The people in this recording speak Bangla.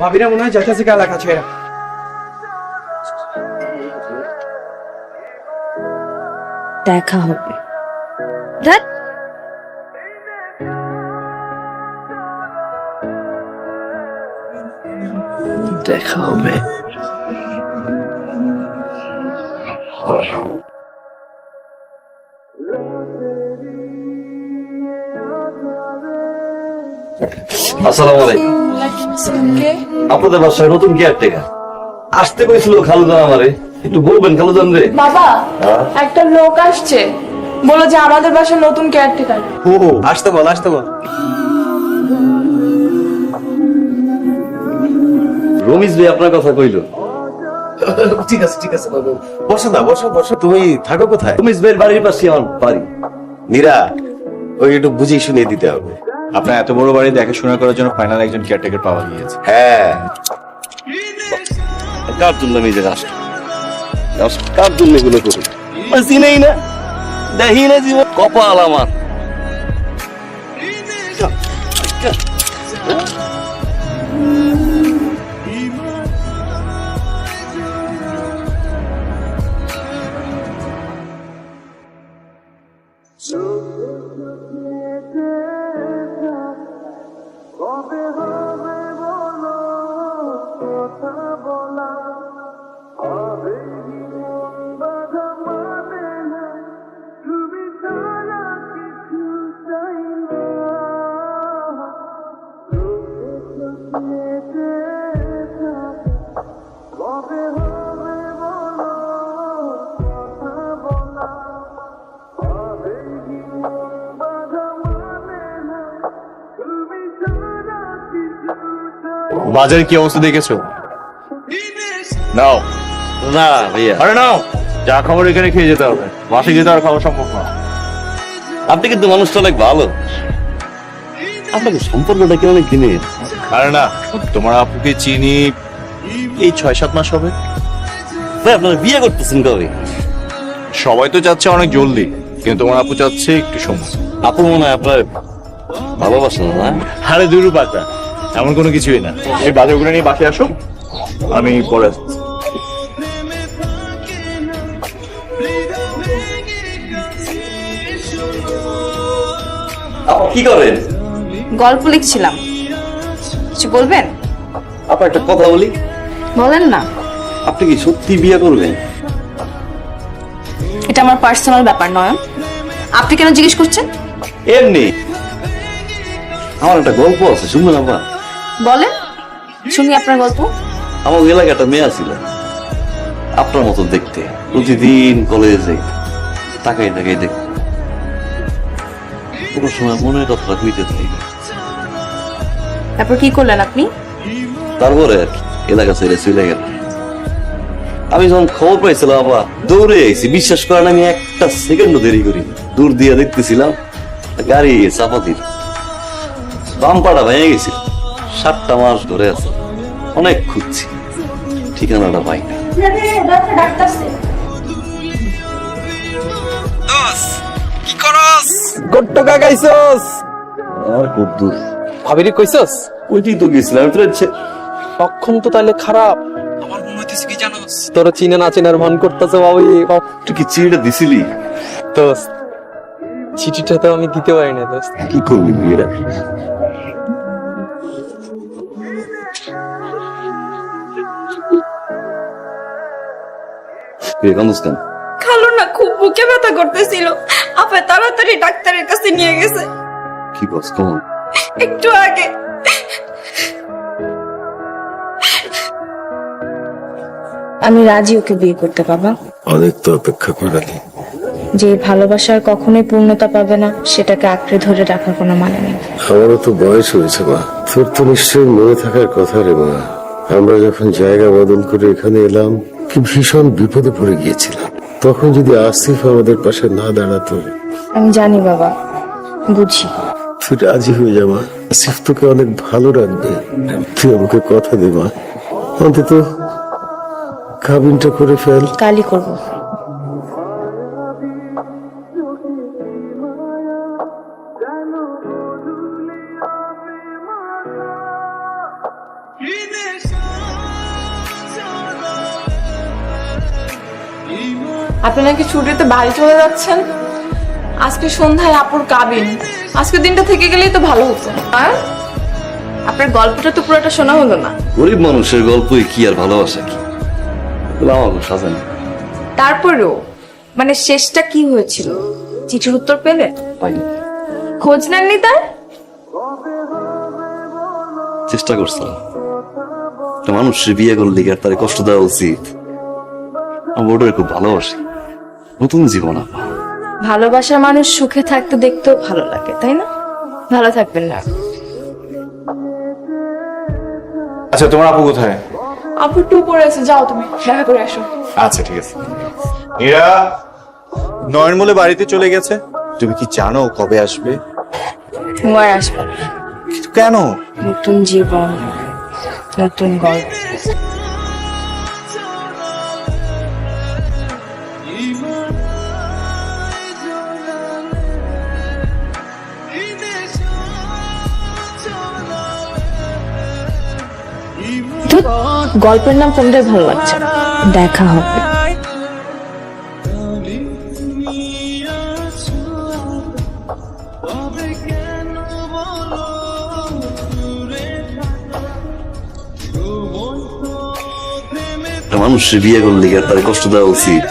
ভাবিরা মনে হয় যাইতেছে এলাকা ছেড়া। দেখা হবে। ধ্যাৎ। দেখা হবে। আসসালামু আলাইকুম। আপনাদের বাসায় নতুন কেয়ারটেকার আসতে কইছিল খালুজান আমারে, একটু বলবেন খালুজান রে। বাবা, একটা লোক আসছে, বলো যে আমাদের বাসার নতুন কেয়ারটেকার। ও আসতে বল, আসতে বল। রমিজ ভাই আপনার কথা কইলো। ঠিক আছে ঠিক আছে বাবু, বসো না, বসো বসো। তুমি থাকো কোথায়? রমিজ ভাইয়ের বাড়ির পাশে আমার বাড়ি। মীরা, ওই একটু বুঝিয়ে শুনিয়ে দিতে হবে। আপনার এত বড় বাড়ি দেখাশোনা করার জন্য ফাইনাল একজন কেয়ারটেকার পাওয়া গিয়েছে। হ্যাঁ, কার জন্য আমি যে আসলাম, কার জন্য এগুলো করি চিনেই না, দেখি না জীবন কপাল আমার। বাজারে কি অবস্থা দেখেছো? নাও। না ভাইয়া, আরে নাও, যা খাবার এখানে খেয়ে যেতে হবে, বাসে যেতে আর খাওয়া সম্ভব না। আপনি কিন্তু মানুষটা অনেক ভালো। আপনাকে সম্পর্কটা কি অনেক দিনের? আরে না, তোমার আপুকে চিনি এই 6-7 মাস হবে। ভাই আপনারা বিয়ে করতেছেন কবে? সবাই তো চাচ্ছে অনেক জলদি, কিন্তু তোমার আপু চাচ্ছে একটু সময়। আপু মনে হয় আপনার ভালোবাসেন না? আরে দুরু বাচ্চা, এমন কোনো কিছুই না। এই বাজারগুলো নিয়ে বাসে আসো, আমি পরে আসছি। আপু কি করেন? গল্প লিখছিলাম, কিছু বলবেন? আপনার একটা কথা বলি, বলেন না। আপনি কি সত্যি বিয়ে করবেন? এটা আমার পার্সোনাল ব্যাপার নয়, আপনি কেন জিজ্ঞেস করছেন? এমনি আমার একটা গল্প আছে, শুনবেন আপা? বলেন, শুনি আপনার গল্প। আমার ওই এলাকায় একটা মেয়ে ছিল আপনার মতো দেখতে, প্রতিদিন কলেজে যাই, তাকাই তাকাই দেখ, কোনো সময় মনের কথাটা হইতে থাকি। তারপর কি করলেন আপনি? তারপরে আর কি এলাকা ছেড়ে চলে গেল। আমি যখন খবর পাইছিলাম বাবা দৌড়ে আইছি, বিশ্বাস করেন আমি একটা সেকেন্ডও দেরি করি, দূর দিয়ে দেখতেছিলাম গাড়ি চাপা দিল, বাম্পাটা ভেঙে গেছিল। 7টা মাস ধরে আছে, অনেক খুঁজছি, ঠিকানাটা পাই না। কি করস? গট্টকা গাইছস? আর কদ্দুর ভাবিরে কইছস? ওইটাই তো গেছিলাম, আমি তো তখন তো তাহলে খারাপ। আমার মনে হইতেছে কি জানোস, তোর চিনে না চিনার ভান করতেছে বাবুই। তুই কি চিঠিটা দিছিলি? দোস্ত, চিঠিটা তো আমি দিতে পারি না দোস্ত। কি করবি বিয়েটা? কান্দুস্তান খালো না, খুব বুকে ব্যথা করতেছিল, আপা তাড়াতাড়ি ডাক্তারের কাছে নিয়ে গেছে কি বস কখন? একটু আগে। আমি রাজি ওকে বিয়ে করতে, বাবা। অনেক তো অপেক্ষা করালি। যে ভালোবাসার কখনোই পূর্ণতা পাবে না, সেটাকে আঁকড়ে ধরে রাখার কোনো মানে নেই। আমারও তো বয়স হয়েছে মা, তোর তো নিশ্চয়ই মনে থাকার কথা রে মা। আমরা যখন জায়গা বদল করে এখানে এলাম, কি ভীষণ বিপদে পড়ে গিয়েছিলাম। তখন যদি আসিফ আমাদের পাশে না দাঁড়াতো। আমি জানি বাবা, বুঝি। তুই রাজি হয়ে যা মা, আসিফ তোকে অনেক ভালো রাখবে। তুই আমাকে কথা দে মা, অন্তত কাবিনটা করে ফেল। কালই করবো। Yine আপনি নাকি ছুটিতে বাড়ি চলে যাচ্ছেন? আজকে সন্ধ্যায় আপুর কাবিন। আজকে দিনটা থেকে গেলেই তো ভালো হতো। আর আপনার গল্পটা তো পুরোটা শোনা হলো না। গরিব মানুষের গল্পই কি আর ভালোবাসা কি, এগুলো আমার সাজানো। তারপরেও মানে শেষটা কি হয়েছিল? চিঠির উত্তর পেলে? পাইনি। খোঁজ নেননি তার? চেষ্টা করছিলাম, একটা মানুষের বিয়ে করলে কি আর তার কষ্ট দেওয়া উচিত? আমি ওটাকে খুব ভালোবাসি। নতুন জীবন আপা। ভালোবাসার মানুষ সুখে থাকতে দেখতেও ভালো লাগে, তাই না? ভালো থাকবেন না। আচ্ছা, তোমার আপু কোথায়? আপু একটু উপরে আছে, যাও তুমি দেখা করে আসো। আচ্ছা, ঠিক আছে। মীরা নয়নমূলে বাড়িতে চলে গেছে। তুমি কি জানো কবে আসবে? তোমার আসবে না। কেন? নতুন জীবন, নতুন গল্প। ধুৎ, গল্পের নাম কোনটাই ভালো লাগছে না। দেখা হবে। একটা মানুষের বিয়ে করলে কি আর তার কষ্ট দেওয়া উচিত?